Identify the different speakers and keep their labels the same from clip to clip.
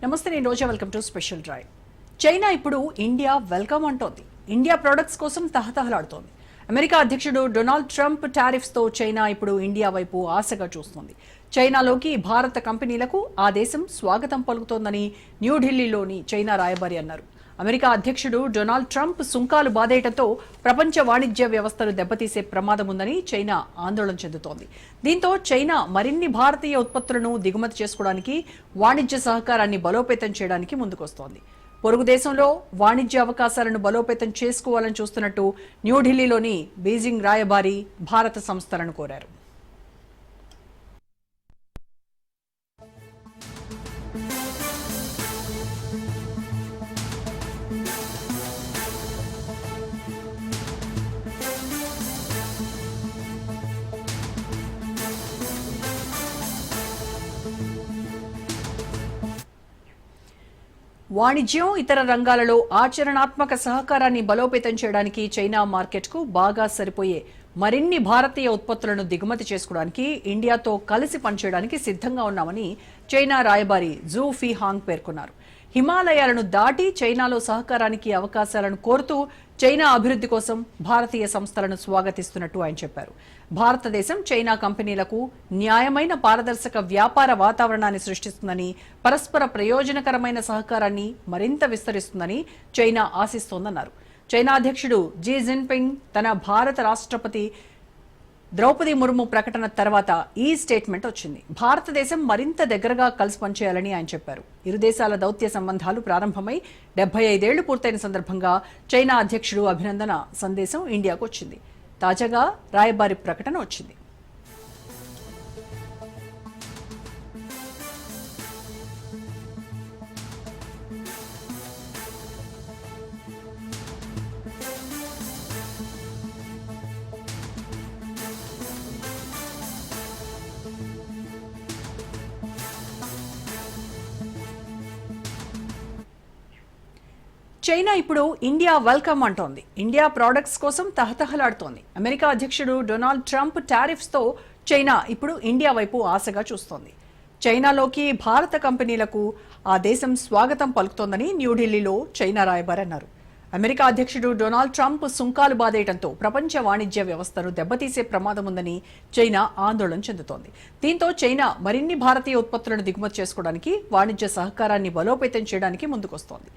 Speaker 1: నమస్తే, నేను Roja. Welcome to special drive. China ఇప్పుడు ఇండియా వెల్కమ్ అంటోంది. ఇండియా ప్రొడక్ట్స్ కోసం తహతహలాడుతోంది. అమెరికా అధ్యక్షుడు డొనాల్డ్ ట్రంప్ టారిఫ్స్తో చైనా ఇప్పుడు ఇండియా వైపు ఆశగా చూస్తోంది. చైనాలోకి భారత కంపెనీలకు ఆ దేశం స్వాగతం పలుకుతోందని న్యూఢిల్లీలోని చైనా రాయబారి అన్నారు. అమెరికా అధ్యక్షుడు డొనాల్డ్ ట్రంప్ సుంకాలు బాదేయడంతో ప్రపంచ వాణిజ్య వ్యవస్థను దెబ్బతీసే ప్రమాదం ఉందని చైనా ఆందోళన చెందుతోంది. దీంతో చైనా మరిన్ని భారతీయ ఉత్పత్తులను దిగుమతి చేసుకోవడానికి, వాణిజ్య సహకారాన్ని బలోపేతం చేయడానికి ముందుకొస్తోంది. పొరుగు దేశంలో వాణిజ్య అవకాశాలను బలోపేతం చేసుకోవాలని చూస్తున్నట్టు న్యూఢిల్లీలోని బీజింగ్ రాయబారి భారత సంస్థలను కోరారు. వాణిజ్యం, ఇతర రంగాలలో ఆచరణాత్మక సహకారాన్ని బలోపేతం చేయడానికి చైనా మార్కెట్కు బాగా సరిపోయే మరిన్ని భారతీయ ఉత్పత్తులను దిగుమతి చేసుకోవడానికి ఇండియాతో కలిసి పనిచేయడానికి సిద్ధంగా ఉన్నామని చైనా రాయబారి జూ ఫీహాంగ్ పేర్కొన్నారు. హిమాలయాలను దాటి చైనాలో సహకారానికి అవకాశాలను కోరుతూ చైనా అభివృద్ధి కోసం భారతీయ సంస్థలను స్వాగతిస్తున్నట్టు ఆయన చెప్పారు. భారతదేశం చైనా కంపెనీలకు న్యాయమైన, పారదర్శక వ్యాపార వాతావరణాన్ని సృష్టిస్తుందని, పరస్పర ప్రయోజనకరమైన సహకారాన్ని మరింత విస్తరిస్తుందని చైనా ఆశిస్తోందన్నారు. చైనా అధ్యక్షుడు జీ జిన్పింగ్ తన భారత రాష్ట్రపతి ద్రౌపది ముర్ము ప్రకటన తర్వాత ఈ స్టేట్మెంట్ వచ్చింది. భారతదేశం మరింత దగ్గరగా కలిసి పనిచేయాలని ఆయన చెప్పారు. ఇరు దేశాల దౌత్య సంబంధాలు ప్రారంభమై 75 ఏళ్లు పూర్తయిన సందర్భంగా చైనా అధ్యక్షుడు అభినందన సందేశం ఇండియాకు వచ్చింది. తాజాగా రాయబారి ప్రకటన వచ్చింది. చైనా ఇప్పుడు ఇండియా వెల్కమ్ అంటోంది. ఇండియా ప్రొడక్ట్స్ కోసం తహతహలాడుతోంది. అమెరికా అధ్యక్షుడు డొనాల్డ్ ట్రంప్ టారిఫ్స్తో చైనా ఇప్పుడు ఇండియా వైపు ఆశగా చూస్తోంది. చైనాలోకి భారత కంపెనీలకు ఆ దేశం స్వాగతం పలుకుతోందని న్యూఢిల్లీలో చైనా రాయబారి అన్నారు. అమెరికా అధ్యక్షుడు డొనాల్డ్ ట్రంప్ సుంకాలు బాదేయడంతో ప్రపంచ వాణిజ్య వ్యవస్థను దెబ్బతీసే ప్రమాదం ఉందని చైనా ఆందోళన చెందుతోంది. దీంతో చైనా మరిన్ని భారతీయ ఉత్పత్తులను దిగుమతి చేసుకోవడానికి, వాణిజ్య సహకారాన్ని బలోపేతం చేయడానికి ముందుకొస్తోంది.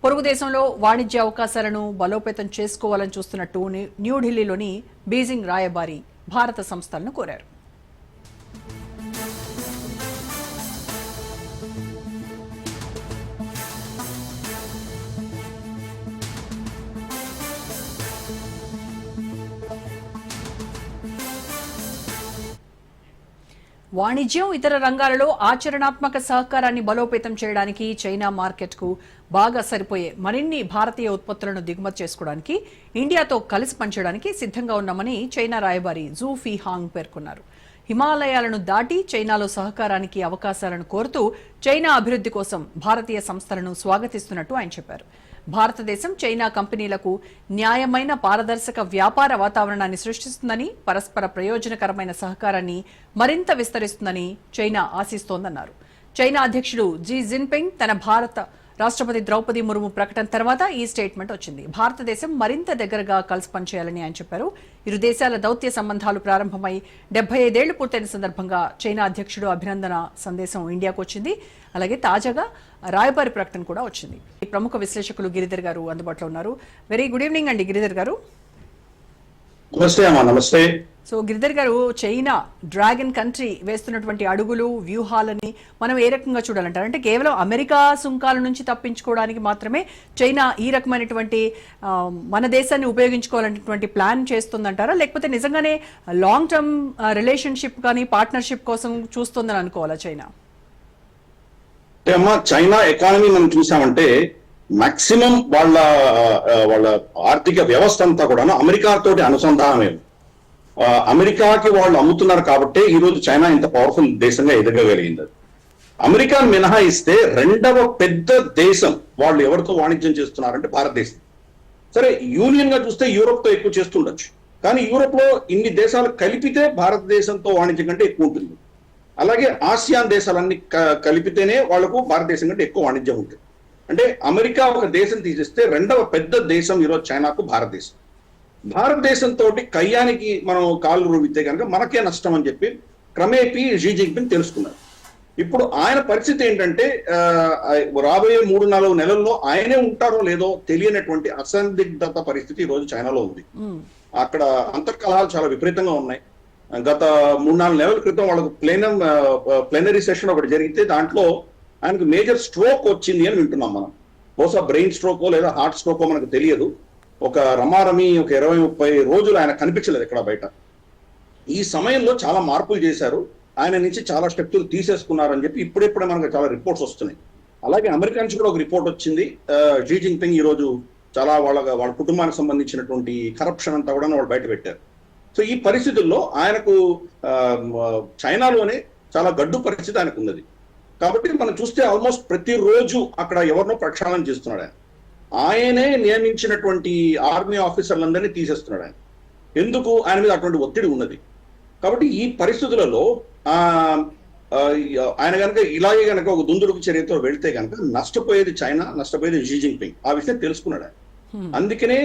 Speaker 1: పొరుగు దేశంలో వాణిజ్య అవకాశాలను బలోపేతం చేసుకోవాలని చూస్తున్నట్టు న్యూఢిల్లీలోని బీజింగ్ రాయబారి భారత సంస్థలను కోరారు. వాణిజ్యం, ఇతర రంగాలలో ఆచరణాత్మక సహకారాన్ని బలోపేతం చేయడానికి చైనా మార్కెట్కు బాగా సరిపోయే మరిన్ని భారతీయ ఉత్పత్తులను దిగుమతి చేసుకోవడానికి, ఇండియాతో కలిసి పనిచేయడానికి సిద్ధంగా ఉన్నామని చైనా రాయబారి జూ ఫీహాంగ్ పేర్కొన్నారు. హిమాలయాలను దాటి చైనాలో సహకారానికి అవకాశాలను కోరుతూ చైనా అభివృద్ధి కోసం భారతీయ సంస్థలను స్వాగతిస్తున్నట్టు ఆయన చెప్పారు. భారతదేశం చైనా కంపెనీలకు న్యాయమైన, పారదర్శక వ్యాపార వాతావరణాన్ని సృష్టిస్తుందని, పరస్పర ప్రయోజనకరమైన సహకారాన్ని మరింత విస్తరిస్తుందని చైనా ఆశిస్తోందన్నారు. చైనా అధ్యక్షుడు జీ జిన్పింగ్ తన భారత రాష్ట్రపతి ద్రౌపది ముర్ము ప్రకటన తర్వాత ఈ స్టేట్మెంట్ వచ్చింది. భారతదేశం మరింత దగ్గరగా కలిసి పనిచేయాలని ఆయన చెప్పారు. ఇరు దేశాల దౌత్య సంబంధాలు ప్రారంభమై 75 ఏళ్లు పూర్తయిన సందర్భంగా చైనా అధ్యక్షుడు అభినందన సందేశం ఇండియాకు వచ్చింది. అలాగే తాజాగా రాయబారి ప్రకటన కూడా వచ్చింది. ప్రముఖ విశ్లేషకులు గిరిధర్ గారు అందుబాటులో ఉన్నారు. వెరీ గుడ్ ఈవినింగ్ అండి గిరిధర్ గారు.
Speaker 2: నమస్తే.
Speaker 1: సో గిరిధర్ గారు, చైనా డ్రాగన్ కంట్రీ వేస్తున్నటువంటి అడుగులు, వ్యూహాలని మనం ఏ రకంగా చూడాలంటారు? అంటే కేవలం అమెరికా సుంకాల నుంచి తప్పించుకోవడానికి మాత్రమే చైనా ఈ రకమైనటువంటి మన దేశాన్ని ఉపయోగించుకోవాలనేటువంటి ప్లాన్ చేస్తుందంటారా, లేకపోతే నిజంగానే లాంగ్ టర్మ్ రిలేషన్షిప్ కానీ పార్ట్నర్షిప్ కోసం చూస్తుందని అనుకోవాలా చైనా?
Speaker 2: చైనా ఎకానమీ మనం చూసామంటే మాక్సిమం వాళ్ళ ఆర్థిక వ్యవస్థ అంతా కూడా అమెరికా తోటి అనుసంధానమే. అమెరికాకి వాళ్ళు అమ్ముతున్నారు కాబట్టి ఈ రోజు చైనా ఇంత పవర్ఫుల్ దేశంగా ఎదగగలిగింది. అమెరికాను మినహాయిస్తే రెండవ పెద్ద దేశం వాళ్ళు ఎవరితో వాణిజ్యం చేస్తున్నారంటే భారతదేశం. సరే, యూనియన్ గా చూస్తే యూరోప్ తో ఎక్కువ చేస్తుండొచ్చు, కానీ యూరోప్ లో ఇన్ని దేశాలు కలిపితే భారతదేశంతో వాణిజ్యం కంటే ఎక్కువ ఉంటుంది. అలాగే ఆసియాన్ దేశాలన్నీ కలిపితేనే వాళ్లకు భారతదేశం కంటే ఎక్కువ వాణిజ్యం ఉంటుంది. అంటే అమెరికా ఒక దేశం తీసేస్తే రెండవ పెద్ద దేశం ఈరోజు చైనాకు భారతదేశం. భారతదేశంతో కయ్యానికి మనం కాళ్ళు రువితే కనుక మనకే నష్టం అని చెప్పి క్రమేపీ షీ జిన్పింగ్ తెలుసుకున్నారు. ఇప్పుడు ఆయన పరిస్థితి ఏంటంటే రాబోయే 3-4 నెలల్లో ఆయనే ఉంటారో లేదో తెలియనటువంటి అసందిగ్ధత పరిస్థితి ఈ రోజు చైనాలో ఉంది. అక్కడ అంతర్కలహాలు చాలా విపరీతంగా ఉన్నాయి. గత 3-4 నెలల క్రితం వాళ్ళకు ప్లేనరీ సెషన్ ఒకటి జరిగితే దాంట్లో ఆయనకు మేజర్ స్ట్రోక్ వచ్చింది అని వింటున్నాం మనం. బహుశా బ్రెయిన్ స్ట్రోకో లేదా హార్ట్ స్ట్రోకో మనకు తెలియదు. ఒక రమారమి ఒక 20-30 రోజులు ఆయన కనిపించలేదు ఇక్కడ బయట. ఈ సమయంలో చాలా మార్పులు చేశారు, ఆయన నుంచి చాలా స్టెప్లు తీసేసుకున్నారని చెప్పి ఇప్పుడే మనకు చాలా రిపోర్ట్స్ వస్తున్నాయి. అలాగే అమెరికా నుంచి కూడా ఒక రిపోర్ట్ వచ్చింది. షీ జిన్పింగ్ ఈ రోజు చాలా వాళ్ళ కుటుంబానికి సంబంధించినటువంటి కరప్షన్ అంతా కూడా వాళ్ళు బయట పెట్టారు. సో ఈ పరిస్థితుల్లో ఆయనకు చైనాలోనే చాలా గడ్డు పరిస్థితి ఆయనకు ఉన్నది. కాబట్టి మనం చూస్తే ఆల్మోస్ట్ ప్రతిరోజు అక్కడ ఎవరినో ప్రక్షాళన చేస్తున్నాడు ఆయన. ఆయనే నియమించినటువంటి ఆర్మీ ఆఫీసర్లందరినీ తీసేస్తున్నాడు ఆయన. ఎందుకు? ఆయన మీద అటువంటి ఒత్తిడి ఉన్నది. కాబట్టి ఈ పరిస్థితులలో ఆయన కనుక ఇలాగే కనుక ఒక దుందుడుకు చర్యతో వెళ్తే కనుక నష్టపోయేది చైనా, నష్టపోయేది షీ జిన్పింగ్. ఆ విషయం తెలుసుకున్నాడు ఆయన. అందుకనే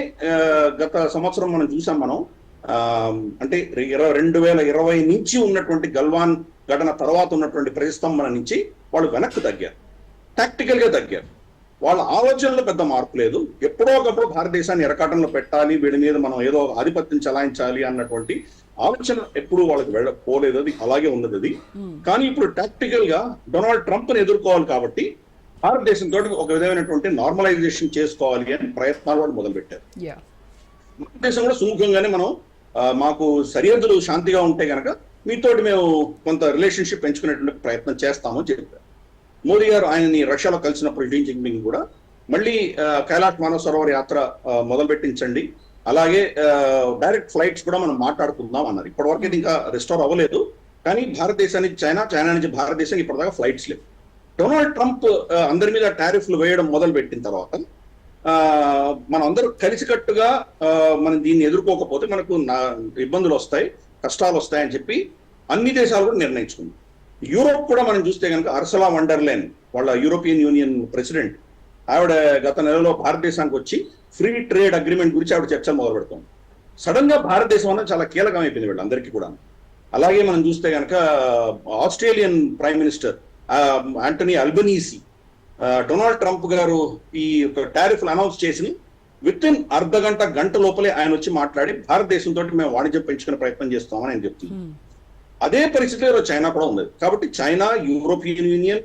Speaker 2: గత సంవత్సరం మనం చూసాం మనం అంటే 2020 నుంచి ఉన్నటువంటి గల్వాన్ ఘటన తర్వాత ఉన్నటువంటి ప్రతిస్తంభన నుంచి వాళ్ళు వెనక్కి తగ్గారు, టాక్టికల్ గా తగ్గారు. వాళ్ళ ఆలోచనలో పెద్ద మార్పు లేదు. ఎప్పుడో ఒకప్పుడు భారతదేశాన్ని ఎరకాటంలో పెట్టాలి, వీడి మీద మనం ఏదో ఆధిపత్యం చలాయించాలి అన్నటువంటి ఆలోచన ఎప్పుడు వాళ్ళకి పోలేదు. అది అలాగే ఉన్నది అది. కానీ ఇప్పుడు టాక్టికల్ గా డొనాల్డ్ ట్రంప్ ని ఎదుర్కోవాలి కాబట్టి భారతదేశంతో ఒక విధమైనటువంటి నార్మలైజేషన్ చేసుకోవాలి అని ప్రయత్నాలు వాళ్ళు మొదలుపెట్టారు. భారతదేశం కూడా సుముఖంగానే మనం మాకు సరిహద్దులు శాంతిగా ఉంటే కనుక మీతోటి మేము కొంత రిలేషన్షిప్ పెంచుకునేటువంటి ప్రయత్నం చేస్తామని చెప్పారు. మోదీ గారు ఆయనని రష్యాలో కలిసినప్పుడు షీ జిన్పింగ్ కూడా మళ్ళీ కైలాష్ మానవ సరోవర్ యాత్ర మొదలు పెట్టించండి, అలాగే డైరెక్ట్ ఫ్లైట్స్ కూడా మనం మాట్లాడుకుందాం అన్నారు. ఇప్పటివరకు ఇంకా రెస్టోర్ అవ్వలేదు, కానీ భారతదేశానికి చైనా నుంచి భారతదేశం ఇప్పటిదాకా ఫ్లైట్స్ లేవు. డొనాల్డ్ ట్రంప్ అందరి మీద టారిఫ్లు వేయడం మొదలు పెట్టిన తర్వాత మనం అందరూ కలిసికట్టుగా మనం దీన్ని ఎదుర్కోకపోతే మనకు ఇబ్బందులు వస్తాయి, కష్టాలు వస్తాయని చెప్పి అన్ని దేశాలు కూడా నిర్ణయించుకుంది. యూరోప్ కూడా మనం చూస్తే కనుక అర్సలా వండర్లైన్ వాళ్ళ యూరోపియన్ యూనియన్ ప్రెసిడెంట్ ఆవిడ గత నెలలో భారతదేశానికి వచ్చి ఫ్రీ ట్రేడ్ అగ్రిమెంట్ గురించి ఆవిడ చర్చలు మొదలు పెడుతుంది. సడన్ గా భారతదేశం అన్నది చాలా కీలకం అయిపోయింది వీళ్ళందరికీ కూడా. అలాగే మనం చూస్తే కనుక Australian prime minister Antony Albanese Donald Trump గారు ఈ టారిఫ్లు అనౌన్స్ చేసి విత్ ఇన్ గంట లోపలే ఆయన వచ్చి మాట్లాడి భారతదేశంతో మేము వాణిజ్యం పెంచుకునే ప్రయత్నం చేస్తామని ఆయన చెప్తుంది. అదే పరిస్థితిలో చైనా కూడా ఉంది. కాబట్టి చైనా, యూరోపియన్ యూనియన్,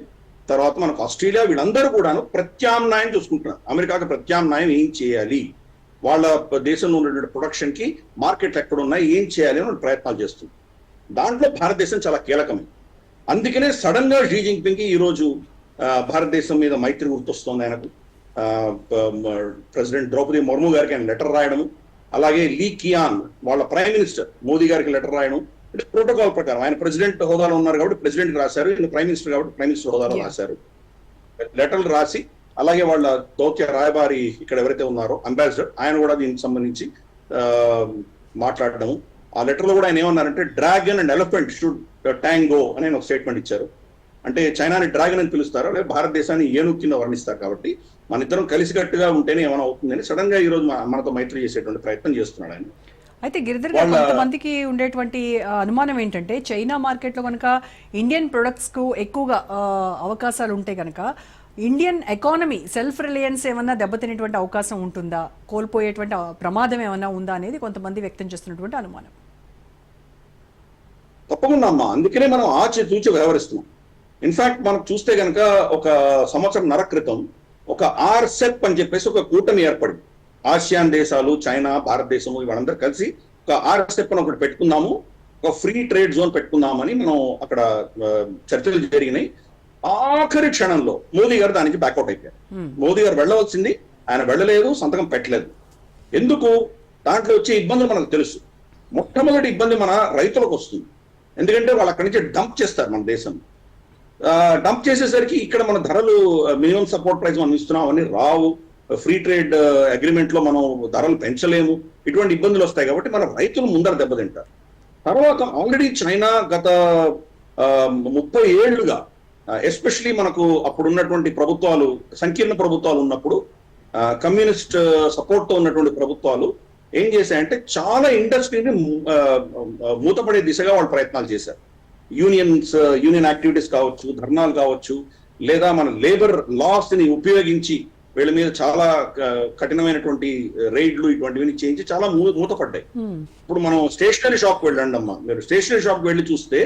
Speaker 2: తర్వాత మనకు ఆస్ట్రేలియా, వీళ్ళందరూ కూడాను ప్రత్యామ్నాయం చూసుకుంటున్నారు. అమెరికాకి ప్రత్యామ్నాయం ఏం చేయాలి, వాళ్ళ దేశంలో ఉన్నటువంటి ప్రొడక్షన్ కి మార్కెట్లు ఎక్కడ ఉన్నాయి, ఏం చేయాలి అని ప్రయత్నాలు చేస్తుంది. దాంట్లో భారతదేశం చాలా కీలకమైంది. అందుకనే సడన్ గా షీ జిన్పింగ్ కి ఈ రోజు భారతదేశం మీద మైత్రి గుర్తొస్తుంది ఆయనకు. ప్రెసిడెంట్ ద్రౌపది ముర్ము గారికి ఆయన లెటర్ రాయడము, అలాగే లీ కియాన్ వాళ్ళ ప్రైమ్ మినిస్టర్ మోదీ గారికి లెటర్ రాయడం. అంటే ప్రోటోకాల్ ప్రకారం ఆయన ప్రెసిడెంట్ హోదాలో ఉన్నారు కాబట్టి ప్రెసిడెంట్ రాశారు, ఈయన ప్రైమ్ మినిస్టర్ కాబట్టి ప్రైమ్ మినిస్టర్ హోదాలో రాశారు, లెటర్లు రాసి. అలాగే వాళ్ళ దౌత్య రాయబారి ఇక్కడ ఎవరైతే ఉన్నారో అంబాసిడర్, ఆయన కూడా దీనికి సంబంధించి మాట్లాడడము. ఆ లెటర్ లో కూడా ఆయన ఏమన్నారంటే dragon and elephant should tango అని ఒక స్టేట్మెంట్ ఇచ్చారు. అంటే చైనాని డ్రాగన్ అని పిలుస్తారు, లేదా భారతదేశాన్ని ఏనుగు కింద వర్ణిస్తారు. కాబట్టి మన ఇద్దరం కలిసికట్టుగా ఉంటేనే ఏమైనా అవుతుందని సడన్ గా ఈ రోజు మనతో మైత్రి చేసేటువంటి ప్రయత్నం చేస్తున్నాడు ఆయన.
Speaker 1: అయితే గిరిధర్ గారు, కొంతమందికి ఉండేటువంటి అనుమానం ఏంటంటే చైనా మార్కెట్లో కనుక ఇండియన్ ప్రొడక్ట్స్ కు ఎక్కువగా అవకాశాలు ఉంటే కనుక ఇండియన్ ఎకానమీ సెల్ఫ్ రిలయన్స్ ఏమన్నా దెబ్బతినేటువంటి అవకాశం ఉంటుందా, కోల్పోయేటువంటి ప్రమాదం ఏమన్నా ఉందా అనేది కొంతమంది వ్యక్తం చేస్తున్నటువంటి అనుమానం.
Speaker 2: తప్పకుండా అమ్మా, అందుకనే మనం ఆచితూచి వ్యవహరిస్తున్నాం. ఇన్ఫాక్ట్ మనకు చూస్తే కనుక ఒక సంవత్సరంన్నర క్రితం ఒక ఆర్సెప్ అని చెప్పేసి ఒక కూటమి ఏర్పడింది. ఆసియాన్ దేశాలు, చైనా, భారతదేశము ఇవాళందరూ కలిసి ఒక ఆర్సెప్ అని ఒకటి పెట్టుకుందాము, ఒక ఫ్రీ ట్రేడ్ జోన్ పెట్టుకుందామని మనం అక్కడ చర్చలు జరిగినాయి. ఆఖరి క్షణంలో మోదీ గారు దానికి బ్యాక్అవుట్ అయిపోయారు. మోదీ గారు వెళ్ళవలసింది, ఆయన వెళ్ళలేదు, సంతకం పెట్టలేదు. ఎందుకు? దాంట్లో వచ్చే ఇబ్బందులు మనకు తెలుసు. మొట్టమొదటి ఇబ్బంది మన రైతులకు వస్తుంది. ఎందుకంటే వాళ్ళు అక్కడి నుంచి డంప్ చేస్తారు మన దేశం. డంప్ చేసేసరికి ఇక్కడ మన ధరలు మినిమం సపోర్ట్ ప్రైస్ మనం ఇస్తున్నాం అవన్నీ రావు, ఫ్రీ ట్రేడ్ అగ్రిమెంట్ లో మనం ధరలు పెంచలేము, ఇటువంటి ఇబ్బందులు వస్తాయి. కాబట్టి మన రైతులు ముందర దెబ్బతింటారు. తర్వాత ఆల్రెడీ చైనా గత 30 ఏళ్లుగా ఎస్పెషలీ మనకు అప్పుడు ఉన్నటువంటి ప్రభుత్వాలు, సంకీర్ణ ప్రభుత్వాలు ఉన్నప్పుడు, కమ్యూనిస్ట్ సపోర్ట్ తో ఉన్నటువంటి ప్రభుత్వాలు ఏం చేశాయంటే చాలా ఇండస్ట్రీని మూతపడే దిశగా వాళ్ళు ప్రయత్నాలు చేశారు. యూనియన్ యాక్టివిటీస్ కావచ్చు, ధర్నాలు కావచ్చు, లేదా మన లేబర్ లాస్ ని ఉపయోగించి వీళ్ళ మీద చాలా కఠినమైనటువంటి రైడ్లు ఇటువంటివి చేయించి చాలా మూతపడ్డాయి. ఇప్పుడు మనం స్టేషనరీ షాప్ వెళ్ళండి అమ్మా, మీరు స్టేషనరీ షాప్ వెళ్ళి చూస్తే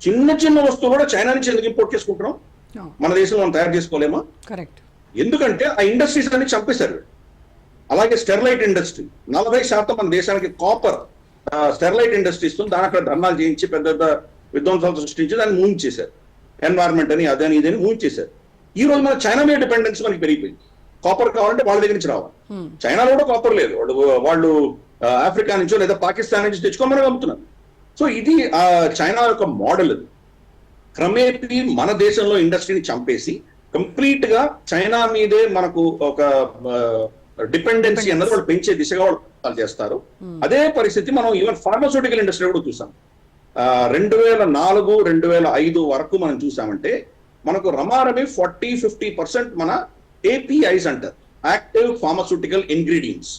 Speaker 2: చిన్న చిన్న వస్తువులు కూడా చైనా నుంచి ఎందుకు ఇంపోర్ట్ చేసుకుంటున్నాం? మన దేశంలో మనం తయారు చేసుకోలేమా?
Speaker 1: కరెక్ట్.
Speaker 2: ఎందుకంటే ఆ ఇండస్ట్రీస్ అన్ని చంపేశారు. అలాగే స్టెర్లైట్ ఇండస్ట్రీ 40% మన దేశానికి కాపర్ స్టెర్లైట్ ఇండస్ట్రీస్ దాని అక్కడ ధర్నాలు చేయించి పెద్ద పెద్ద విధ్వంసాలు సృష్టించి దాన్ని మూయించేశారు. ఎన్వైరన్మెంట్ అని అదని ఇదని మూయించేశారు. ఈ రోజు మన చైనా మీద డిపెండెన్స్ మనకి పెరిగిపోయింది. కాపర్ కావాలంటే వాళ్ళ దగ్గర నుంచి రావాలి. చైనాలో కూడా కాపర్ లేదు, వాళ్ళు ఆఫ్రికా నుంచో లేదా పాకిస్తాన్ నుంచి తెచ్చుకోమని అమ్ముతున్నారు. సో ఇది చైనా యొక్క మోడల్. అది క్రమేపీ మన దేశంలో ఇండస్ట్రీని చంపేసి కంప్లీట్ గా చైనా మీదే మనకు ఒక డిపెండెన్సీ అన్నది వాళ్ళు పెంచే దిశగా వాళ్ళు చేస్తారు. అదే పరిస్థితి మనం ఈవెన్ ఫార్మాస్యూటికల్ ఇండస్ట్రీ కూడా చూసాం. 2004, 2005 వరకు మనం చూసామంటే మనకు రమారమి 40-50% మన ఏపీఐస్ అంటారు, active pharmaceutical ingredients,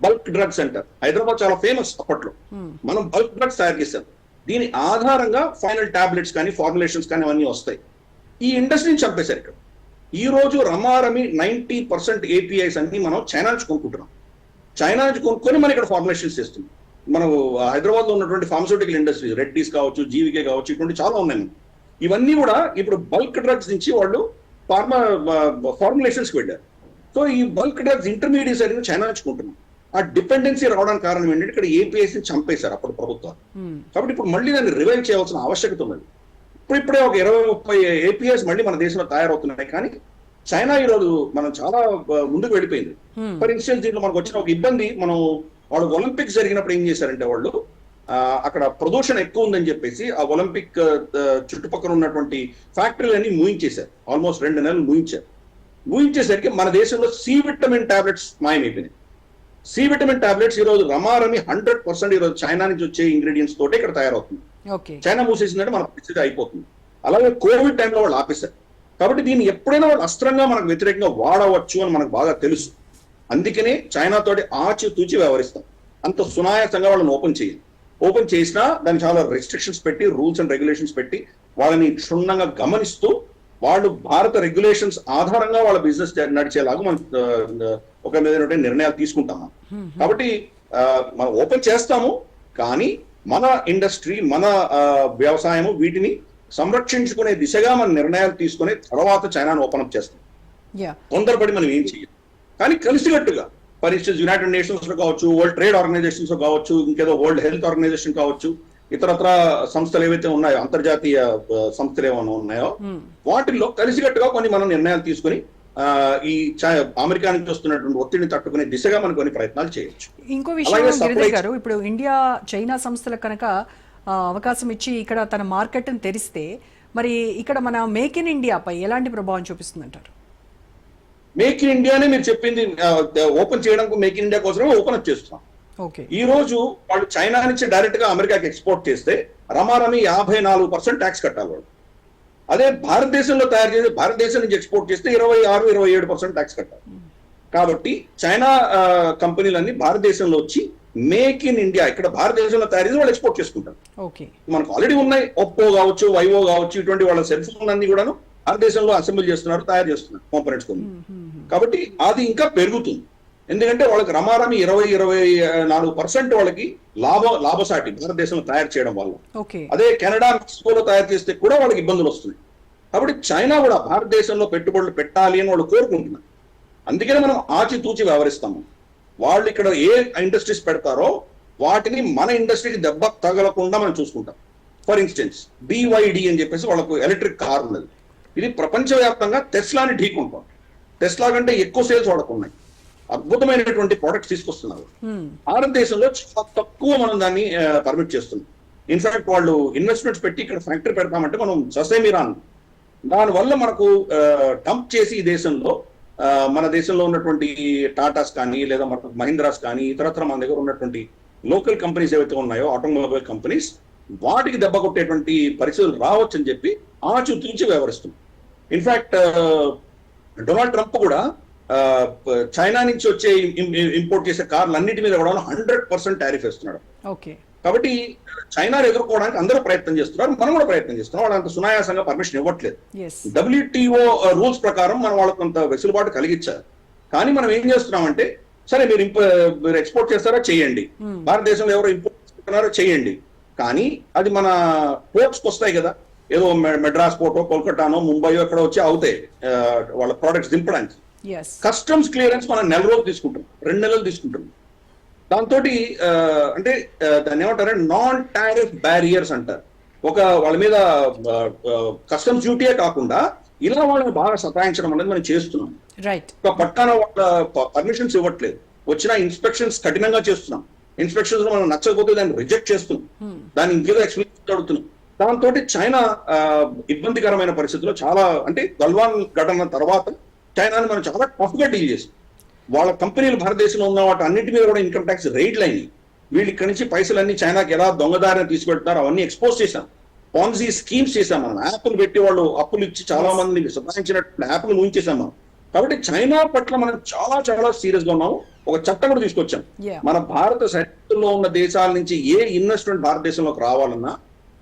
Speaker 2: bulk drugs అంటారు. హైదరాబాద్ చాలా ఫేమస్ అప్పట్లో. మనం బల్క్ డ్రగ్స్ తయారు చేశాం. దీని ఆధారంగా ఫైనల్ టాబ్లెట్స్ కానీ ఫార్ములేషన్స్ కానీ అవన్నీ వస్తాయి. ఈ ఇండస్ట్రీని చంపేశారు. ఇక్కడ ఈ రోజు రమారమి 90% ఏపీఐస్ అన్ని మనం చైనా నుంచి కొనుక్కుంటున్నాం. చైనా నుంచి కొనుక్కొని మనం ఇక్కడ ఫార్ములేషన్స్ చేస్తున్నాం. మనం హైదరాబాద్ లో ఉన్నటువంటి ఫార్మాస్యూటికల్ ఇండస్ట్రీస్, రెడ్డీస్ కావచ్చు, జీవికే కావచ్చు, ఇటువంటి చాలా ఉన్నాయి. ఇవన్నీ కూడా ఇప్పుడు బల్క్ డ్రగ్స్ నుంచి వాళ్ళు ఫార్ములేషన్స్ కి వెళ్ళారు. సో ఈ బల్క్ డ్రగ్స్ ఇంటర్మీడియట్స్ అనేది చైనా నుంచి కొంటున్నాం. ఆ డిపెండెన్సీ రావడానికి కారణం ఏంటంటే ఇక్కడ ఏపీఐస్ ని చంపేశారు అప్పుడు ప్రభుత్వాలు. కాబట్టి ఇప్పుడు మళ్ళీ దాన్ని రివైవ్ చేయాల్సిన ఆవశ్యకత ఉన్నది. ఇప్పుడే ఒక 20-30 ఏపీఐస్ మళ్ళీ మన దేశంలో తయారవుతున్నాయి. కానీ చైనా ఈ రోజు మనం చాలా ముందుకు వెళ్ళిపోయింది. ఫర్ ఇన్స్టెన్స్ దీంట్లో మనకు వచ్చిన ఒక ఇబ్బంది, మనం వాళ్ళు ఒలింపిక్స్ జరిగినప్పుడు ఏం చేశారంటే వాళ్ళు అక్కడ ప్రదూషణ ఎక్కువ ఉందని చెప్పేసి ఆ ఒలింపిక్ చుట్టుపక్కల ఉన్నటువంటి ఫ్యాక్టరీలన్నీ మూయించేశారు. ఆల్మోస్ట్ 2 నెలలు మూయించేసరికి మన దేశంలో సి విటమిన్ టాబ్లెట్స్ మాయమైపోయినాయి. సి విటమిన్ టాబ్లెట్స్ ఈ రోజు రమారమి 100% ఈ రోజు చైనా నుంచి వచ్చే ఇంగ్రీడియంట్స్ తోటే ఇక్కడ తయారవుతుంది. చైనా మూసేసిందంటే మన పరిస్థితి అయిపోతుంది. అలాగే కోవిడ్ టైంలో వాళ్ళు ఆపేశారు. కాబట్టి దీన్ని ఎప్పుడైనా వాళ్ళు అస్త్రంగా మనకు వ్యతిరేకంగా వాడవచ్చు అని మనకు బాగా తెలుసు. అందుకనే చైనా తోటి ఆచితూచి వ్యవహరిస్తాం. అంత సునాయాసంగా వాళ్ళని ఓపెన్ చేసినా దాన్ని చాలా రెస్ట్రిక్షన్స్ పెట్టి, రూల్స్ అండ్ రెగ్యులేషన్స్ పెట్టి వాళ్ళని క్షుణ్ణంగా గమనిస్తూ వాళ్ళు భారత రెగ్యులేషన్స్ ఆధారంగా వాళ్ళ బిజినెస్ నడిచేలాగా మనం ఒక మీద నిర్ణయాలు తీసుకుంటాం. కాబట్టి మనం ఓపెన్ చేస్తాము, కానీ మన ఇండస్ట్రీ, మన వ్యవసాయము వీటిని సంరక్షించుకునే దిశగా మన నిర్ణయాలు తీసుకునే తర్వాత చైనాను ఓపెన్ అప్ చేస్తాం. తొందరపడి మనం ఏం చేయాలి, కానీ కలిసికట్టుగా. ఫర్ ఇన్స్టెన్స్ యునైటెడ్ నేషన్స్ లో కావచ్చు, వరల్డ్ ట్రేడ్ ఆర్గనైజేషన్స్ లో కావచ్చు, ఇంకేదో వరల్డ్ హెల్త్ ఆర్గనైజేషన్ కావచ్చు, ఇతరత్ర సంస్థలు ఏవైతే ఉన్నాయో, అంతర్జాతీయ సంస్థలు ఏమైనా ఉన్నాయో వాటిల్లో కలిసికట్టుగా కొన్ని మనం నిర్ణయాలు తీసుకుని ఈ అమెరికా నుంచి వస్తున్నటువంటి ఒత్తిడిని తట్టుకునే దిశగా మనం కొన్ని ప్రయత్నాలు చేయొచ్చు.
Speaker 1: ఇంకో విషయం గిరిధర్ గారు, ఇప్పుడు ఇండియా చైనా సంస్థలకు కనుక అవకాశం ఇచ్చి ఇక్కడ తన మార్కెట్ ని తెరిస్తే మరి ఇక్కడ మన మేక్ ఇన్ ఇండియా పై ఎలాంటి ప్రభావం చూపిస్తుంది అంటారు?
Speaker 2: మేక్ ఇన్ ఇండియానే మీరు చెప్పింది, ఓపెన్ చేయడానికి మేక్ ఇన్ ఇండియా కోసమే ఓపెన్ అప్ చేస్తున్నాం. ఈ రోజు వాళ్ళు చైనా నుంచి డైరెక్ట్ గా అమెరికాకి ఎక్స్పోర్ట్ చేస్తే రమారమి 54% ట్యాక్స్ కట్టాలి వాళ్ళు. అదే భారతదేశంలో తయారు చేసి భారతదేశం నుంచి ఎక్స్పోర్ట్ చేస్తే 26-27% ట్యాక్స్ కట్టాలి. కాబట్టి చైనా కంపెనీలన్నీ భారతదేశంలో వచ్చి మేక్ ఇన్ ఇండియా, ఇక్కడ భారతదేశంలో తయారు చేసి వాళ్ళు ఎక్స్పోర్ట్ చేసుకుంటారు. మనకు ఆల్రెడీ ఉన్నాయి, ఒప్పో కావచ్చు, వైవో కావచ్చు, ఇటువంటి వాళ్ళ సెల్ ఫోన్ అన్ని కూడాను భారతదేశంలో అసెంబ్లీ చేస్తున్నారు, తయారు చేస్తున్నారు కాంపోనెంట్స్ కొన్ని. కాబట్టి అది ఇంకా పెరుగుతుంది. ఎందుకంటే వాళ్ళకి రమారమి 20-24% వాళ్ళకి లాభసాటి భారతదేశంలో తయారు చేయడం వల్ల. అదే కెనడా, మెక్సికోలో తయారు చేస్తే కూడా వాళ్ళకి ఇబ్బందులు వస్తున్నాయి. కాబట్టి చైనా కూడా భారతదేశంలో పెట్టుబడులు పెట్టాలి అని వాళ్ళు కోరుకుంటున్నారు. అందుకనే మనం ఆచితూచి వ్యవహరిస్తాము. వాళ్ళు ఇక్కడ ఏ ఇండస్ట్రీస్ పెడతారో వాటిని మన ఇండస్ట్రీకి దెబ్బ తగలకుండా మనం చూసుకుంటాం. ఫర్ ఇన్స్టెన్స్ BYD అని చెప్పేసి వాళ్ళకు ఎలక్ట్రిక్ కార్ ఉన్నది. ఇది ప్రపంచవ్యాప్తంగా టెస్లాని ఢీకొంటాం. టెస్లా కంటే ఎక్కువ సేల్స్ వాడుకున్నాయి. అద్భుతమైనటువంటి ప్రొడక్ట్స్ తీసుకొస్తున్నారు. భారతదేశంలో చాలా తక్కువ మనం దాన్ని పర్మిట్ చేస్తున్నాం. ఇన్ఫాక్ట్ వాళ్ళు ఇన్వెస్ట్మెంట్స్ పెట్టి ఇక్కడ ఫ్యాక్టరీ పెడతామంటే మనం ససేమిరాన్ దానివల్ల మనకు డంప్ చేసి ఈ దేశంలో మన దేశంలో ఉన్నటువంటి టాటాస్ కానీ లేదా మనకు మహీంద్రాస్ కానీ ఇతరత్ర మన దగ్గర ఉన్నటువంటి లోకల్ కంపెనీస్ ఏవైతే ఉన్నాయో ఆటోమొబైల్ కంపెనీస్ వాటికి దెబ్బ కొట్టేటువంటి పరిస్థితులు రావచ్చు అని చెప్పి ఆచితూచి వ్యవహరిస్తుంది. ఇన్ఫాక్ట్ డొనాల్డ్ ట్రంప్ కూడా చైనా నుంచి వచ్చే ఇంపోర్ట్ చేసే కార్లు అన్నిటి మీద కూడా 100% టారిఫ్ వేస్తున్నాడు.
Speaker 1: ఓకే,
Speaker 2: కాబట్టి చైనాను ఎదుర్కోవడానికి అందరూ ప్రయత్నం చేస్తున్నారు, మనం కూడా ప్రయత్నం చేస్తున్నాం. వాళ్ళు అంత సునాయాసంగా పర్మిషన్ ఇవ్వట్లేదు. WTO రూల్స్ ప్రకారం మనం వాళ్ళకు కొంత వెసులుబాటు కలిగించారు. కానీ మనం ఏం చేస్తున్నామంటే, సరే మీరు ఎక్స్పోర్ట్ చేస్తారా చేయండి, భారతదేశంలో ఎవరో ఇంపోర్ట్ చేస్తున్నారో చేయండి, కానీ అది మన పోర్ట్స్కి వస్తాయి కదా, ఏదో మెడ్రాస్ పోర్టో కోల్కతానో ముంబైయో ఎక్కడో వచ్చి అవుతాయి వాళ్ళ ప్రోడక్ట్స్ దింపడానికి. కస్టమ్స్ క్లియరెన్స్ మనం 1 నెల రోజులు తీసుకుంటాం, 2 నెలలు తీసుకుంటాం. దాంతో అంటే దాన్ని ఏమంటారంటే నాన్ టారిఫ్ బ్యారియర్స్ అంటారు. వాళ్ళ మీద కస్టమ్స్ డ్యూటీయే కాకుండా ఇలా వాళ్ళని బాగా సతాయించడం అనేది మనం చేస్తున్నాం. ఒక పట్టాన వాళ్ళ పర్మిషన్స్ ఇవ్వట్లేదు, వచ్చిన ఇన్స్పెక్షన్స్ కఠినంగా చేస్తున్నాం. ఇన్స్పెక్షన్స్ మనం నచ్చకపోతే దాన్ని రిజెక్ట్ చేస్తున్నాం, దాన్ని ఇంకేదో ఎక్స్ప్లెయిన్ అడుగుతున్నాం. దాంతో చైనా ఇబ్బందికరమైన పరిస్థితుల్లో చాలా, అంటే గల్వాన్ ఘటన తర్వాత చైనాని మనం చాలా టఫ్ గా డీల్ చేసాం. వాళ్ళ కంపెనీలు భారతదేశంలో ఉన్న వాటి అన్నిటి మీద కూడా ఇన్కమ్ ట్యాక్స్ రేట్లు అయినాయి. వీళ్ళు ఇక్కడి నుంచి పైసలన్నీ చైనాకి ఎలా దొంగదారిని తీసుకెళ్తున్నారు అవన్నీ ఎక్స్పోజ్ చేశాం. పాన్జీ స్కీమ్స్ చేశాం మనం, యాప్లు పెట్టి వాళ్ళు అప్పులు ఇచ్చి చాలా మందిని సంపాదించినట్టు యాప్లు ఊహించేశాం మనం. కాబట్టి చైనా పట్ల మనం చాలా చాలా సీరియస్ గా ఉన్నాము. ఒక చట్టం కూడా తీసుకొచ్చాం, మన భారత సరిహద్దుల్లో ఉన్న దేశాల నుంచి ఏ ఇన్వెస్ట్మెంట్ భారతదేశంలోకి రావాలన్నా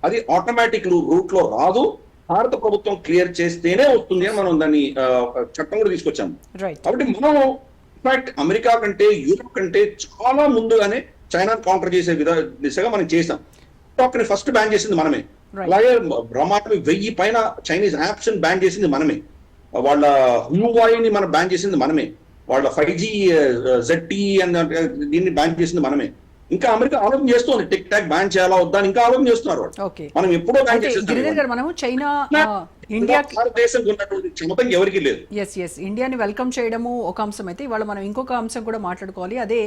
Speaker 2: అది ఆటోమేటిక్ రూట్ లో రాదు, భారత ప్రభుత్వం క్లియర్ చేస్తేనే వస్తుంది అని మనం దాన్ని చట్టం కూడా తీసుకొచ్చాము. కాబట్టి మనం ఇన్ఫాక్ట్ అమెరికా కంటే యూరోప్ కంటే చాలా ముందుగానే చైనా కౌంటర్ చేసే దిశగా మనం చేసాం. టిక్టాక్ ని ఫస్ట్ బ్యాన్ చేసింది మనమే, అలాగే బ్రహ్మాండ 1000 పైన చైనీస్ యాప్స్ బ్యాన్ చేసింది మనమే, వాళ్ళ హ్యూవాయిని మనం బ్యాన్ చేసింది మనమే, వాళ్ళ 5G ZTE అని దీన్ని బ్యాన్ చేసింది మనమే. ఇంకా అమెరికా ఆలోచన చేస్తుంది టిక్ టాక్ బ్యాన్ చేయాలా వద్దా ఇంకా ఆలోచన చేస్తున్నారు. మనం ఎప్పుడో బ్యాన్ చేసేస్తాం.
Speaker 1: చైనా ఇండియా
Speaker 2: భారతదేశం ఉన్నటువంటి క్షమత ఎవరికి లేదు.
Speaker 1: ఇండియాని వెల్కమ్ చేయడము ఒక అంశం అయితే, ఇవాళ మనం ఇంకొక అంశం కూడా మాట్లాడుకోవాలి. అదే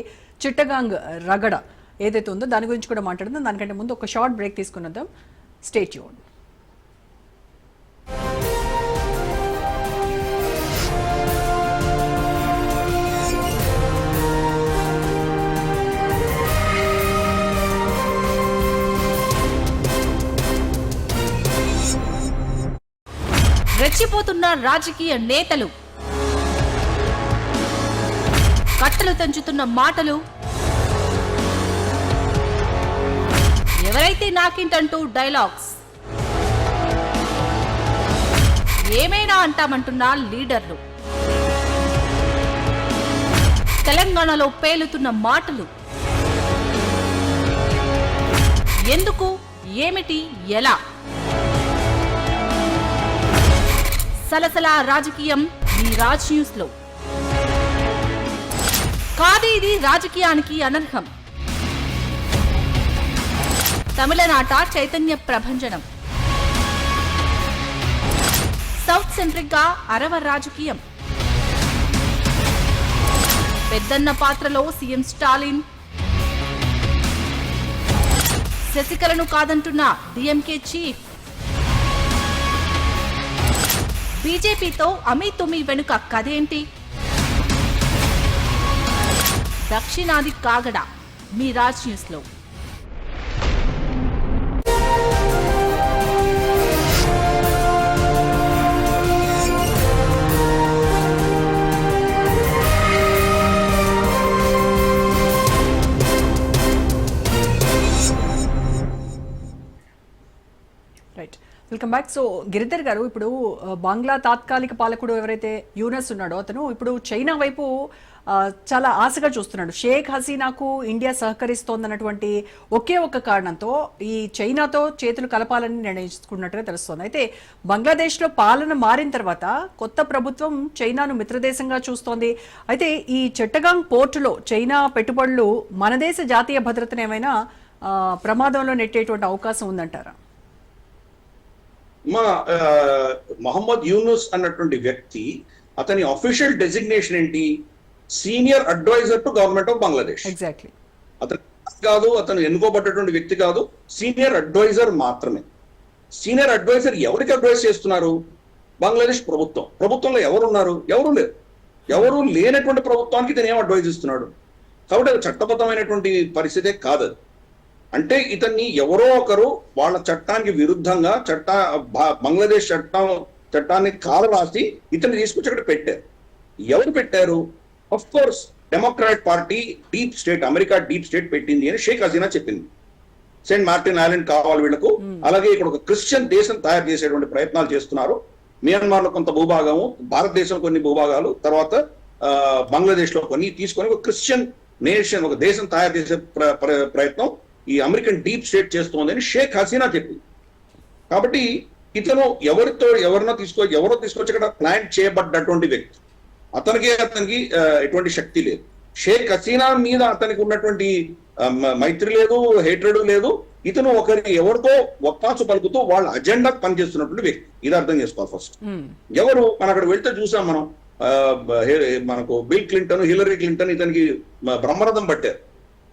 Speaker 1: చిట్టగాంగ్ రగడ ఏదైతే ఉందో దాని గురించి కూడా మాట్లాడుతాం. దానికంటే ముందు ఒక షార్ట్ బ్రేక్ తీసుకున్నద్దాం. Stay tune.
Speaker 3: రెచ్చిపోతున్న రాజకీయ నేతలు, కట్టలు తెంచుతున్న మాటలు, ఎవరైతే నాకింటంటూ డైలాగ్స్, ఏమైనా అంటామంటున్న లీడర్లు, తెలంగాణలో పేలుతున్న మాటలు, ఎందుకు, ఏమిటి, ఎలా, సలసల రాజకీయం ఈ రాజ్ న్యూస్ లో. కాదు ఇది రాజకీయానికి అనర్హం. తమిళనాట చైతన్య ప్రభంజనం. సౌత్ సెంట్రిక్ గా అరవ రాజకీయం. పెద్దన్న పాత్రలో సీఎం స్టాలిన్. శశికళను కాదంటున్న డిఎంకే చీఫ్. బీజేపీతో అమీతుమీ వెనుక కథేంటి? దక్షిణాది కాగడ మీ రాజ్ న్యూస్ లో.
Speaker 1: Welcome back. సో గిరిధర్ గారు, ఇప్పుడు బంగ్లా తాత్కాలిక పాలకుడు ఎవరైతే యూనస్ ఉన్నాడో అతను ఇప్పుడు చైనా వైపు చాలా ఆశగా చూస్తున్నాడు. షేక్ హసీనాకు ఇండియా సహకరిస్తోందన్నటువంటి ఒకే ఒక కారణంతో ఈ చైనాతో చేతులు కలపాలని నిర్ణయించుకున్నట్టుగా తెలుస్తోంది. అయితే బంగ్లాదేశ్లో పాలన మారిన తర్వాత కొత్త ప్రభుత్వం చైనాను మిత్రదేశంగా చూస్తోంది. అయితే ఈ చిట్టగాంగ్ పోర్టులో చైనా పెట్టుబడులు మన దేశ జాతీయ భద్రతను ఏమైనా ప్రమాదంలో నెట్టేటువంటి అవకాశం ఉందంటారా?
Speaker 2: మొహమ్మద్ యూనుస్ అన్నటువంటి వ్యక్తి, అతని అఫీషియల్ డెసిగ్నేషన్ ఏంటి? Senior adviser to government of Bangladesh.
Speaker 1: Exactly.
Speaker 2: అతను కాదు, అతను ఎన్నుకోబడ్డటువంటి వ్యక్తి కాదు, సీనియర్ అడ్వైజర్ మాత్రమే. సీనియర్ అడ్వైజర్ ఎవరికి అడ్వైజ్ చేస్తున్నారు? బంగ్లాదేశ్ ప్రభుత్వం. ప్రభుత్వంలో ఎవరున్నారు? ఎవరు లేరు. ఎవరు లేనటువంటి ప్రభుత్వానికి ఇతను ఏం అడ్వైజ్ ఇస్తున్నాడు? కాబట్టి అది చట్టబద్ధమైనటువంటి పరిస్థితే కాదు. అంటే ఇతన్ని ఎవరో ఒకరు వాళ్ళ చట్టానికి విరుద్ధంగా బంగ్లాదేశ్ చట్టాన్ని కాలరాసి ఇతన్ని తీసుకొచ్చి అక్కడ పెట్టారు. ఎవరు పెట్టారు? Of course Democrat party deep state, America deep state పెట్టింది అని షేక్ హసీనా చెప్పింది. సెయింట్ మార్టిన్ ఐలాండ్ కావాలి వీళ్ళకు, అలాగే ఇక్కడ ఒక క్రిస్టియన్ దేశం తయారు చేసేటువంటి ప్రయత్నాలు చేస్తున్నారు. మియాన్మార్ లో కొంత భూభాగము, భారతదేశం కొన్ని భూభాగాలు, తర్వాత బంగ్లాదేశ్ లో కొన్ని తీసుకొని ఒక క్రిస్టియన్ నేషన్, ఒక దేశం తయారు చేసే ప్రయత్నం ఈ అమెరికన్ డీప్ స్టేట్ చేస్తోందని షేక్ హసీనా చెప్పింది. కాబట్టి ఇతను ఎవరో తీసుకొచ్చి ఇక్కడ ప్లాన్ చేయబడ్డటువంటి వ్యక్తి. అతనికి ఎటువంటి శక్తి లేదు. షేక్ హసీనా మీద అతనికి ఉన్నటువంటి మైత్రి లేదు, హేట్రెడ్ లేదు. ఇతను ఎవరితో ఒత్తాసు పలుకుతూ వాళ్ళ అజెండా పనిచేస్తున్నటువంటి వ్యక్తి. ఇది అర్థం చేసుకోవాలి ఫస్ట్. ఎవరు మన అక్కడ వెళ్తే చూసాం మనం, మనకు బిల్ క్లింటన్, హిలరీ క్లింటన్ ఇతనికి బ్రహ్మరథం పట్టారు.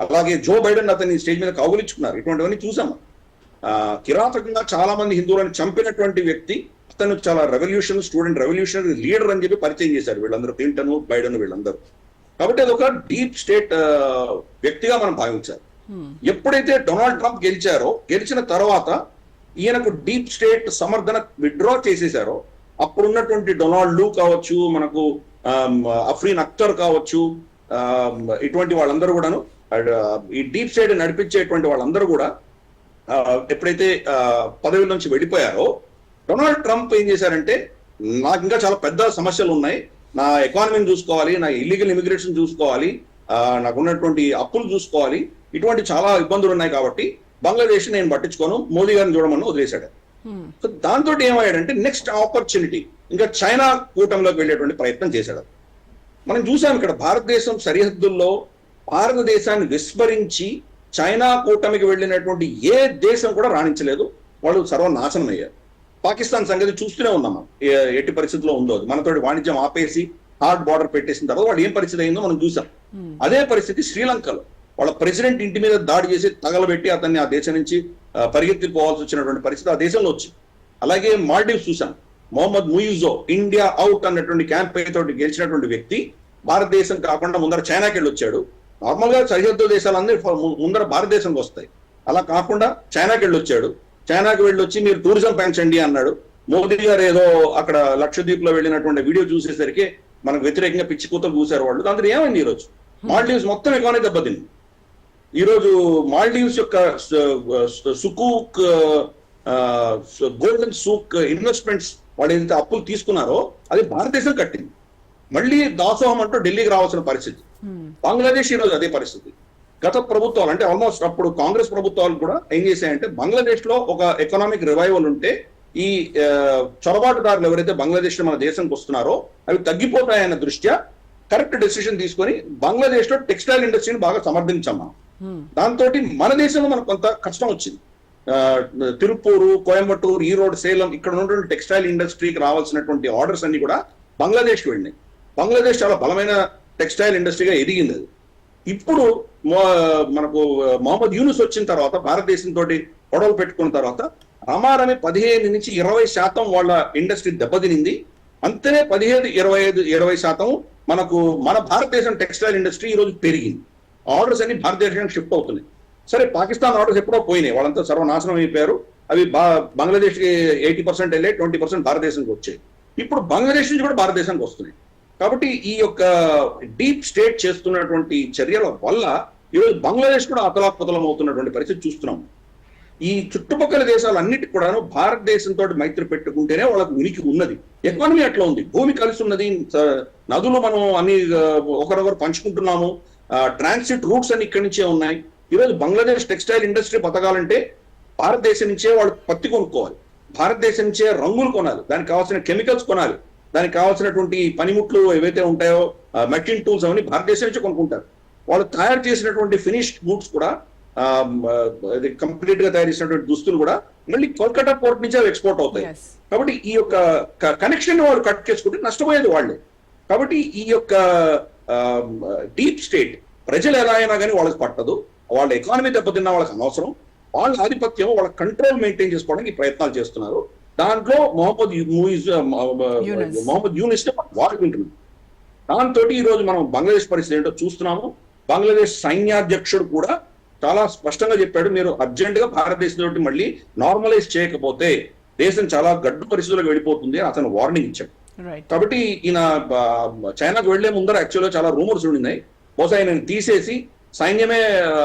Speaker 2: అలాగే జో బైడెన్ అతన్ని స్టేజ్ మీద కౌగులించుకున్నారు. ఇటువంటివన్నీ చూసాం. కిరాతకంగా చాలా మంది హిందువులను చంపినటువంటి వ్యక్తి. అతను చాలా స్టూడెంట్ రెవల్యూషనరీ లీడర్ అని చెప్పి పరిచయం చేశారు వీళ్ళందరూ, క్లింటన్, బైడెన్ వీళ్ళందరూ. కాబట్టి అది ఒక డీప్ స్టేట్ వ్యక్తిగా మనం భావించాలి. ఎప్పుడైతే డొనాల్డ్ ట్రంప్ గెలిచిన తర్వాత ఈయనకు డీప్ స్టేట్ సమర్థన విత్డ్రా చేసేశారో, అప్పుడున్నటువంటి డొనాల్డ్ లూ కావచ్చు, మనకు అఫ్రీన్ అఖ్తర్ కావచ్చు, ఇటువంటి వాళ్ళందరూ కూడాను, ఈ డీప్ స్టేట్ నడిపించేటువంటి వాళ్ళందరూ కూడా ఎప్పుడైతే పదవి నుంచి వెళ్ళిపోయారో, డొనాల్డ్ ట్రంప్ ఏం చేశారంటే, నాకు ఇంకా చాలా పెద్ద సమస్యలు ఉన్నాయి, నా ఎకానమీని చూసుకోవాలి, నా ఇల్లీగల్ ఇమిగ్రేషన్ చూసుకోవాలి, నాకు ఉన్నటువంటి అప్పులు చూసుకోవాలి, ఇటువంటి చాలా ఇబ్బందులు ఉన్నాయి, కాబట్టి బంగ్లాదేశ్ నేను పట్టించుకోను, మోదీ గారిని చూడమని వదిలేశాడు. సో దాంతో ఏమయ్యాడంటే నెక్స్ట్ ఆపర్చునిటీ ఇంకా చైనా కూటమిలోకి వెళ్ళేటువంటి ప్రయత్నం చేశాడు. మనం చూసాం ఇక్కడ భారతదేశం సరిహద్దుల్లో భారతదేశాన్ని విస్మరించి చైనా కూటమికి వెళ్ళినటువంటి ఏ దేశం కూడా రాణించలేదు. వాళ్ళు సర్వనాశనం అయ్యారు. పాకిస్తాన్ సంగతి చూస్తూనే ఉన్నాం, ఎట్టి పరిస్థితిలో ఉందో అది. మనతోటి వాణిజ్యం ఆపేసి హార్డ్ బార్డర్ పెట్టేసిన తర్వాత వాళ్ళు ఏం పరిస్థితి అయిందో మనం చూసాం. అదే పరిస్థితి శ్రీలంకలో వాళ్ళ ప్రెసిడెంట్ ఇంటి మీద దాడి చేసి తగలబెట్టి అతన్ని ఆ దేశం నుంచి పరిగెత్తిపోవాల్సి వచ్చినటువంటి పరిస్థితి ఆ దేశంలో వచ్చింది. అలాగే మాల్డీవ్స్ చూసాం, మొహమ్మద్ ముయిజో ఇండియా అవుట్ అన్నటువంటి క్యాంపెయిన్ తోటి గెలిచినటువంటి వ్యక్తి భారతదేశం కాకుండా ముందర చైనాకి వెళ్ళి వచ్చాడు. నార్మల్ గా సరిహద్దు దేశాలన్నీ ముందర భారతదేశంకి వస్తాయి, అలా కాకుండా చైనాకి వెళ్ళి వచ్చాడు. చైనాకి వెళ్ళి వచ్చి మీరు టూరిజం పెంచండి అన్నాడు. మోదీ గారు ఏదో అక్కడ లక్షద్వీప్ లో వెళ్ళినటువంటి వీడియో చూసేసరికి మనకు వ్యతిరేకంగా పిచ్చి కూతలు చూశారు వాళ్ళు. దాంతో ఏమైంది, ఈరోజు మాల్డీవ్స్ మొత్తం ఎకానమీ దెబ్బతింది. ఈరోజు మాల్డీవ్స్ యొక్క సుకూక్ గోల్డెన్ సూక్ ఇన్వెస్ట్మెంట్స్ వాళ్ళు ఏదైతే అప్పులు తీసుకున్నారో అది భారతదేశం కట్టింది. మళ్ళీ దాసోహం అంటూ ఢిల్లీకి రావాల్సిన పరిస్థితి. బంగ్లాదేశ్ ఈరోజు అదే పరిస్థితి. గత ప్రభుత్వాలు అంటే ఆల్మోస్ట్ అప్పుడు కాంగ్రెస్ ప్రభుత్వాలు కూడా ఏం చేశాయంటే, బంగ్లాదేశ్ లో ఒక ఎకనామిక్ రివైవల్ ఉంటే ఈ చొరబాటుదారులు ఎవరైతే బంగ్లాదేశ్ లో మన దేశంకి వస్తున్నారో అవి తగ్గిపోతాయన్న దృష్ట్యా కరెక్ట్ డెసిషన్ తీసుకొని బంగ్లాదేశ్ లో టెక్స్టైల్ ఇండస్ట్రీని బాగా సమర్థించాం. దాంతో మన దేశంలో మనకు కొంత కష్టం వచ్చింది. తిరుపూరు, కోయంబత్తూరు, ఈరోడ్, సేలం ఇక్కడ ఉన్నటువంటి టెక్స్టైల్ ఇండస్ట్రీకి రావాల్సినటువంటి ఆర్డర్స్ అన్ని కూడా బంగ్లాదేశ్కి వెళ్ళినాయి. బంగ్లాదేశ్ చాలా బలమైన టెక్స్టైల్ ఇండస్ట్రీగా ఎదిగింది అది. ఇప్పుడు మనకు మొహమ్మద్ యూనుస్ వచ్చిన తర్వాత భారతదేశంతో గొడవలు పెట్టుకున్న తర్వాత రమారమి 15 నుంచి 20% వాళ్ళ ఇండస్ట్రీ దెబ్బతినింది. అంతనే 15-20% మనకు మన భారతదేశం టెక్స్టైల్ ఇండస్ట్రీ ఈరోజు పెరిగింది. ఆర్డర్స్ అన్ని భారతదేశానికి షిఫ్ట్ అవుతున్నాయి. సరే, పాకిస్తాన్ ఆర్డర్స్ ఎప్పుడో పోయినాయి, వాళ్ళంతా సర్వనాశనం అయిపోయారు. అవి బంగ్లాదేశ్కి 80% వెళ్ళాయి, 20% భారతదేశానికి వచ్చాయి. ఇప్పుడు బంగ్లాదేశ్ నుంచి కూడా భారతదేశానికి వస్తున్నాయి. కాబట్టి ఈ యొక్క డీప్ స్టేట్ చేస్తున్నటువంటి చర్యల వల్ల ఈరోజు బంగ్లాదేశ్ కూడా అతలాకుతలం అవుతున్నటువంటి పరిస్థితి చూస్తున్నాం. ఈ చుట్టుపక్కల దేశాలన్నిటికి కూడాను భారతదేశంతో మైత్రి పెట్టుకుంటేనే వాళ్ళకు ఉనికి ఉన్నది. ఎకానమీ అట్లా ఉంది, భూమి కలిసి ఉన్నది, నదులు మనం అన్ని ఒకరొకరు పంచుకుంటున్నాము, ట్రాన్సిట్ రూట్స్ అన్ని ఇక్కడి నుంచే ఉన్నాయి. ఈరోజు బంగ్లాదేశ్ టెక్స్టైల్ ఇండస్ట్రీ బతకాలంటే భారతదేశం నుంచే వాళ్ళు పత్తి కొనుక్కోవాలి, భారతదేశం నుంచే రంగులు కొనాలి, దానికి కావాల్సిన కెమికల్స్ కొనాలి, దానికి కావాల్సినటువంటి పనిముట్లు ఏవైతే ఉంటాయో మెషిన్ టూల్స్ అవన్నీ భారతదేశం నుంచి కొనుక్కుంటారు. వాళ్ళు తయారు చేసినటువంటి ఫినిష్డ్ గూడ్స్ కూడా కంప్లీట్ గా తయారు చేసినటువంటి దుస్తులు కూడా మళ్ళీ కోల్కతా పోర్ట్ నుంచి అవి ఎక్స్పోర్ట్ అవుతాయి. కాబట్టి ఈ యొక్క కనెక్షన్ వాళ్ళు కట్ చేసుకుంటే నష్టపోయేది వాళ్ళే. కాబట్టి ఈ యొక్క డీప్ స్టేట్ ప్రజలు ఎలా అయినా కానీ వాళ్ళకి పట్టదు, వాళ్ళ ఎకానమీ దెబ్బతిన్నా వాళ్ళకి అనవసరం, వాళ్ళ ఆధిపత్యం, వాళ్ళ కంట్రోల్ మెయింటైన్ చేసుకోవడానికి ప్రయత్నాలు చేస్తున్నారు. దాంట్లో మొహమ్మద్ యూనిస్ వాడుకుంటున్నాం. దాంతో ఈ రోజు మనం బంగ్లాదేశ్ పరిస్థితి ఏంటో చూస్తున్నాము. బంగ్లాదేశ్ సైన్యాధ్యక్షుడు కూడా చాలా స్పష్టంగా చెప్పాడు, మీరు అర్జెంట్ గా భారతదేశంతో మళ్ళీ నార్మలైజ్ చేయకపోతే దేశం చాలా గడ్డు పరిస్థితులకు వెళ్ళిపోతుంది అని అతను వార్నింగ్ ఇచ్చాడు.
Speaker 1: రైట్.
Speaker 2: కాబట్టి ఈయన చైనాకు వెళ్లే ముందర యాక్చువల్గా చాలా రూమర్స్ ఉన్నాయి, బహుశా ఆయన తీసేసి సైన్యమే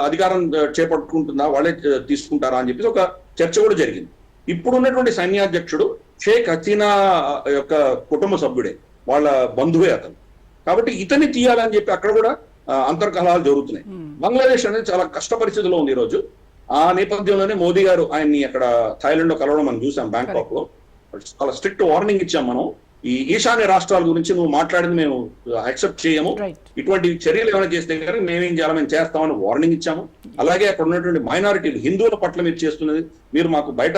Speaker 2: అధికారం చేపట్టుకుంటుందా, వాళ్ళే తీసుకుంటారా అని చెప్పేసి ఒక చర్చ కూడా జరిగింది. ఇప్పుడున్నటువంటి సైన్యాధ్యక్షుడు షేక్ హసీనా యొక్క కుటుంబ సభ్యుడే, వాళ్ళ బంధువే అతను. కాబట్టి ఇతన్ని తీయాలని చెప్పి అక్కడ కూడా అంతర్కలహాలు జరుగుతున్నాయి. బంగ్లాదేశ్ అనేది చాలా కష్ట పరిస్థితిలో ఉంది ఈ రోజు. ఆ నేపథ్యంలోనే మోదీ గారు ఆయన్ని అక్కడ థాయిలాండ్ లో కలవడం మనం చూసాం, బ్యాంకాక్ లో. చాలా స్ట్రిక్ట్ వార్నింగ్ ఇచ్చాం మనం, ఈ ఈశాన్య రాష్ట్రాల గురించి నువ్వు మాట్లాడింది మేము యాక్సెప్ట్ చేయము, ఇటువంటి చర్యలు ఏమైనా చేస్తే కానీ మేమేం చేయాలి, మేము చేస్తామని వార్నింగ్ ఇచ్చాము. అలాగే అక్కడ ఉన్నటువంటి మైనారిటీలు, హిందువుల పట్ల మీరు చేస్తున్నది, మీరు మాకు బయట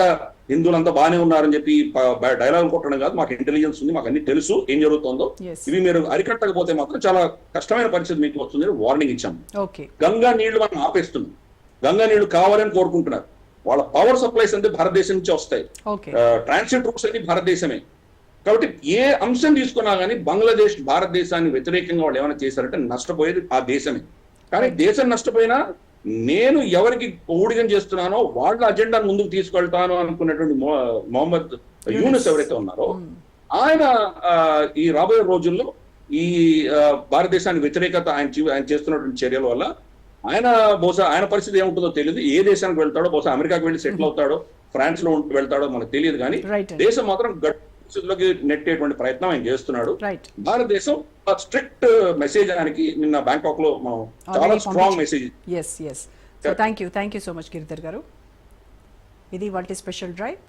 Speaker 2: హిందువులంతా బాగానే ఉన్నారని చెప్పి డైలాగ్ కొట్టడం కాదు, మాకు ఇంటెలిజెన్స్ ఉంది, మాకు అన్ని తెలుసు ఏం జరుగుతుందో, ఇవి మీరు అరికట్టకపోతే మాత్రం చాలా కష్టమైన పరిస్థితి మీకు వస్తుంది వార్నింగ్ ఇచ్చాము. గంగా నీళ్లు మనం ఆపేస్తున్నాం, గంగా నీళ్లు కావాలని కోరుకుంటున్నారు. వాళ్ళ పవర్ సప్లైస్ అంటే భారతదేశం నుంచి వస్తాయి, ట్రాన్సిట్ రూట్స్ అన్ని భారతదేశమే. కాబట్టి ఏ అంశం తీసుకున్నా కానీ బంగ్లాదేశ్ భారతదేశాన్ని వ్యతిరేకంగా వాళ్ళు ఏమైనా చేశారంటే నష్టపోయేది ఆ దేశమే. కానీ దేశం నష్టపోయినా నేను ఎవరికి ఊడిగం చేస్తున్నానో వాళ్ళ అజెండాను ముందుకు తీసుకెళ్తాను అనుకున్నటువంటి మొహమ్మద్ యూనిస్ ఎవరైతే ఉన్నారో ఆయన ఈ రాబోయే రోజుల్లో ఈ భారతదేశానికి వ్యతిరేకత ఆయన చేస్తున్నటువంటి చర్యల వల్ల ఆయన బహుశా ఆయన పరిస్థితి ఏముంటుందో తెలియదు. ఏ దేశానికి వెళ్తాడో, బహుశా అమెరికాకి వెళ్ళి సెటిల్ అవుతాడో, ఫ్రాన్స్ లో వెళ్తాడో మనకు తెలియదు. కానీ దేశం మాత్రం లోకి నెట్టేటువంటి ప్రయత్నం ఆయన చేస్తున్నాడు. భారతదేశం స్ట్రిక్ట్ మెసేజ్ ఆయనకి నిన్న బ్యాంకాక్ లో మనం చాలా strong message.
Speaker 1: Thank you so much Giridhar గారు. ఇది వాటి స్పెషల్ డ్రైవ్.